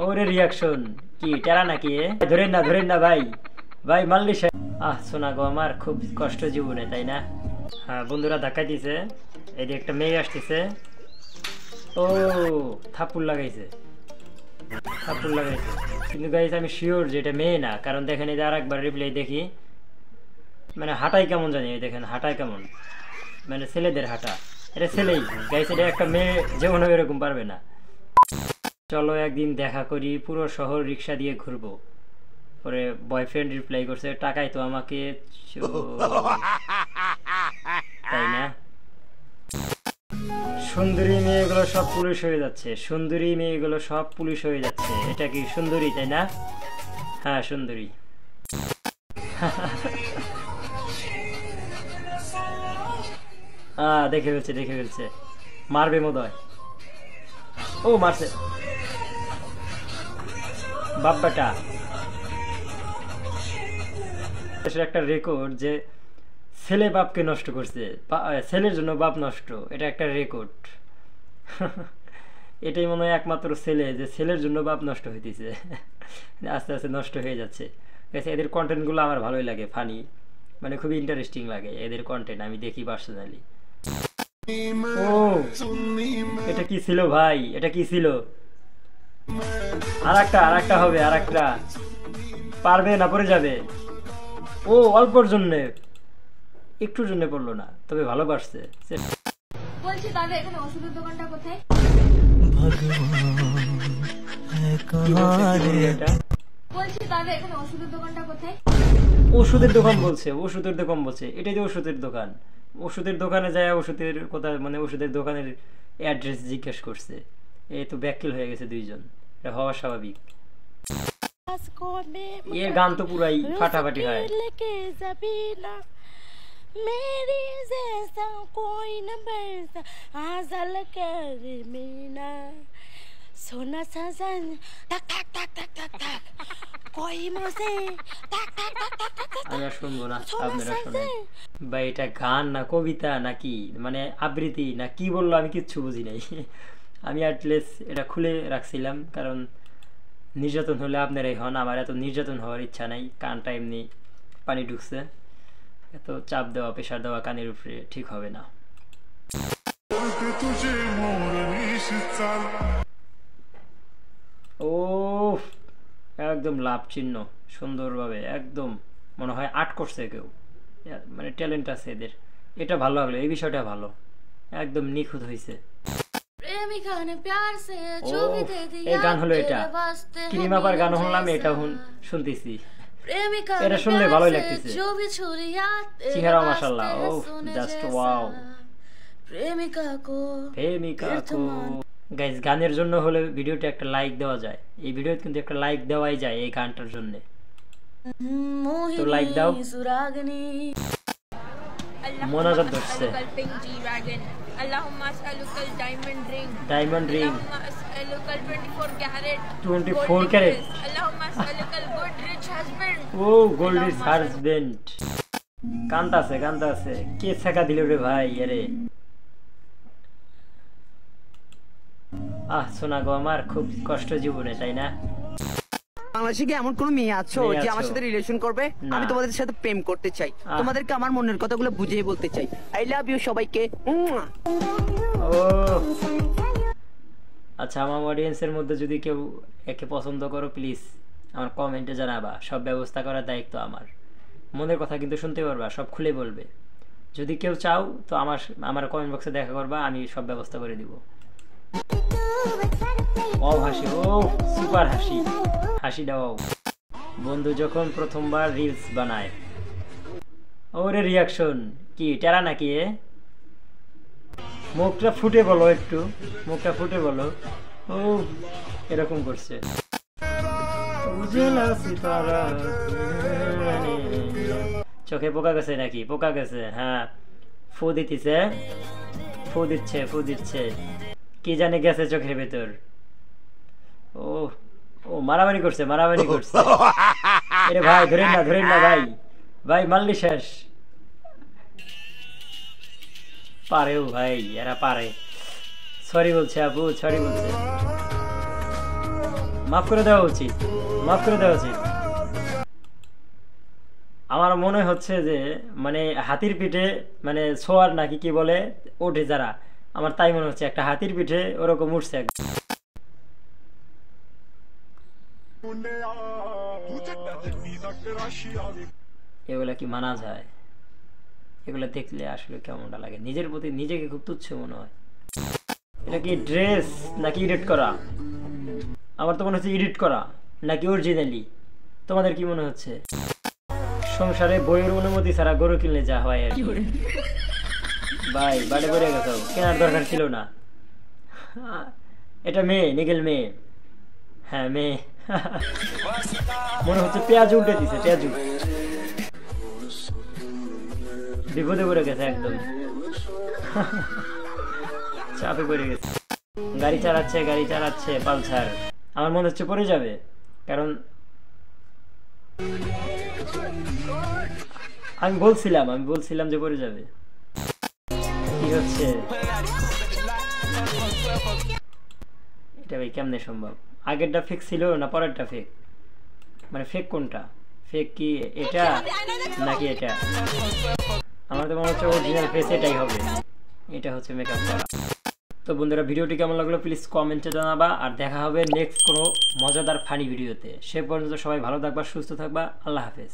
ওরে রিয়াকশন কি টেরা নাকি ধরেন না ভাই ভাই মাল্লি শোনা গো আমার খুব কষ্ট জীবনে তাই না। হ্যাঁ বন্ধুরা ধাক্কা দিছে, এই যে একটা মেয়ে আসতেছে। ও থাপ্পড় লাগাইছে কিন্তু গাইস আমি শিওর যে এটা মেয়ে না, কারণ দেখেন এই যে আরেকবার রিপ্লাই দেখি, মানে হাঁটাই কেমন জানি, দেখেন হাঁটাই কেমন, মানে ছেলেদের হাঁটা। এটা ছেলেই গাইস, এটা একটা মেয়ে যেমন এরকম পারবে না। চলো একদিন দেখা করি, পুরো শহর রিক্সা দিয়ে ঘুরবো। পরে বয়ফ্রেন্ড রিপ্লাই করছে টাকাই তো আমাকে, তাই না। সুন্দরী মেয়েগুলো সব পুলিশ হয়ে যাচ্ছে, এটা কি সুন্দরী তাই না? হ্যাঁ সুন্দরী। দেখে ফেলছে মারবে মদয়। ও মারছে বাপ্পাটা। একটা রেকর্ড যে ছেলে বাপকে নষ্ট করছে, ছেলের জন্য বাপ নষ্ট, এটা একটা রেকর্ড। এটাই মনে হয় একমাত্র ছেলে যে ছেলের জন্য বাপ নষ্ট হইতেছে, আস্তে আস্তে নষ্ট হয়ে যাচ্ছে। এদের কন্টেন্টগুলো আমার ভালোই লাগে, ফানি, মানে খুবই ইন্টারেস্টিং লাগে এদের কন্টেন্ট, আমি দেখি পার্সোনালি। ও এটা কি ছিল ভাই, এটা কি ছিল? আর একটা হবে, পারবে না, পড়ে যাবে। ও অল্পর জন্য, একটুর জন্য পড়লো না, তবে ভালো পারছে। বলছি দাদা এখানে ওষুধের দোকানটা কোথায়? ওষুধের দোকান বলছে, এটাই যে ওষুধের দোকানে যায়, ওষুধের কথা মানে ওষুধের দোকানের অ্যাড্রেস জিজ্ঞেস করছে। এই তো ব্যাককিল হয়ে গেছে দুইজন, এটা হওয়া স্বাভাবিক। এর গান তো পুরাই ফাটাফাটি হয়। मेरी जैसा कोई न बरसा आजल कर मीना सोना सजन टक टक टक टक टक टक कोई मुझे टक टक टक टक टक আমরা শুনবো না, আপনারা শুনেন ভাই। এটা গান না কবিতা নাকি মানে আবৃত্তি না কি বললো আমি কিচ্ছু বুঝি নাই। আমি অ্যাটলিস্ট এটা খুলে রাখছিলাম, কারণ নির্যাতন হলে আপনারাই হন, আমার এত নির্যাতন হওয়ার ইচ্ছা নাই। কানটা এমনি পানি ঢুকছে, এত চাপ দেওয়া প্রেশার দেওয়া কানের উপরে ঠিক হবে না। ও একদম লাভ চিহ্ন সুন্দরভাবে, একদম মনে হয় আর্ট করছে কেউ, মানে ট্যালেন্ট আছে এদের। এটা ভালো লাগলো, এই বিষয়টা ভালো, একদম নিখুঁত হয়েছে। এই গান হলো এটা, কিরিমাপার গান শুনলাম, এটা শুনতেছি, এটা শুনলে ভালোই লাগতেছে। চেহারা মাশাআল্লাহ, ও জাস্ট ওয়াও। প্রেমিকা কো গাইস, গানের জন্য হলে ভিডিওতে একটা লাইক দেওয়া যায়, এই ভিডিওতে কিন্তু একটা লাইক দেওয়াই যায় এই গানটার জন্য, তো লাইক দাও। মোনাজাত ধরছে, ডায়মন্ড রিং 24 ক্যারেট। ও গোল্ড রিচ হাজবেন্ড। কান্তাছে কে ছেকা দিল রে ভাই। আরে শোনা গো আমার খুব কষ্ট জীবনে তাই না। বাংলাদেশে কি এমন কোন মেয়ে আছো যে আমার সাথে রিলেশন করবে? আমি তোমাদের সাথে প্রেম করতে চাই, তোমাদেরকে আমার মনের কথাগুলো বুঝিয়ে বলতে চাই। আই লাভ ইউ সবাইকে। আচ্ছা আমার অডিয়েন্সের মধ্যে যদি কেউ একে পছন্দ করো প্লিজ আমার কমেন্টে জানাবা, সব ব্যবস্থা করার দায়িত্ব আমার। মনের কথা কিন্তু শুনতে পারবা, সব খুলে বলবে। যদি কেউ চাও তো আমার কমেন্ট বক্সে দেখা করবা, আমি সব ব্যবস্থা করে দিব। ও হাসি, ও সুপার হাসি দাও। বন্ধু যখন প্রথমবার রিলস বানায়, ওরে রিয়াকশন কি টেরা নাকি? মুখটা ফুটে বলো, একটু মুখটা ফুটে বলো। ও এরকম করছে। চোখে পোকা গেছে নাকি? পোকা গেছে, হ্যাঁ। ফু দিচ্ছে কি জানে গেছে চোখের ভেতর। ও মারামারি করছে। এরে ভাই ধরেন না ভাই মাল্লি শেষ। পারেও ভাই, এরা পারে। সরি বলছে আপু, সরি বলছে। মাফ করে দেওয়া উচিত, মাফ করে দেওয়া উচিত। আমার মনে হচ্ছে যে মানে হাতির পিঠে মানে ছোয়ার নাকি কি বলে ওঠে যারা, আমার তাই মনে হচ্ছে একটা হাতির পিঠে ওরকম উঠছে। এগুলা কি মানা যায়? এগুলা দেখলে আসলে কেমনটা লাগে, নিজের প্রতি নিজেকে খুব তুচ্ছ মনে হয়। এটা কি ড্রেস নাকি এডিট করা? আমার তো মনে হচ্ছে এডিট করা নাকি অরিজিনালি। তোমাদের কি মনে হচ্ছে? সংসারে বইয়ের অনুমতি ছাড়া গরু কিনলে যা হয় আর কি। ভাই বাড়ি বেড়ে গেছো, কেনার দরকার ছিল না। এটা মেয়ে, নিগেল মেয়ে। হ্যাঁ মেয়ে। মনে হচ্ছে পেঁয়াজ উল্টে দিছে, পেঁয়াজ বিপদে পড়ে গেছে একদম, চাপে পড়ে গেছে। গাড়ি চালাচ্ছে পালসার। আমার মনে হচ্ছে পড়ে যাবে, কারণ আমি বলছিলাম যে পড়ে যাবে। কি হচ্ছে এটা ভাই? কেমনে সম্ভব? আগেরটা ফেক ছিল না পরেরটা ফেক? মানে ফেক কোনটা? ফেক কি এটা নাকি এটা? আমার তো মনে হচ্ছে অরিজিনাল ফেস এটাই হবে। এটা হচ্ছে মেকআপ করা। তো বন্ধুরা, ভিডিওটি কেমন লাগলো প্লিজ কমেন্টে জানাবা। আর দেখা হবে নেক্সট কোনো মজাদার ফানি ভিডিওতে। সে পর্যন্ত সবাই ভালো থাকবা, সুস্থ থাকবা। আল্লাহ হাফেজ।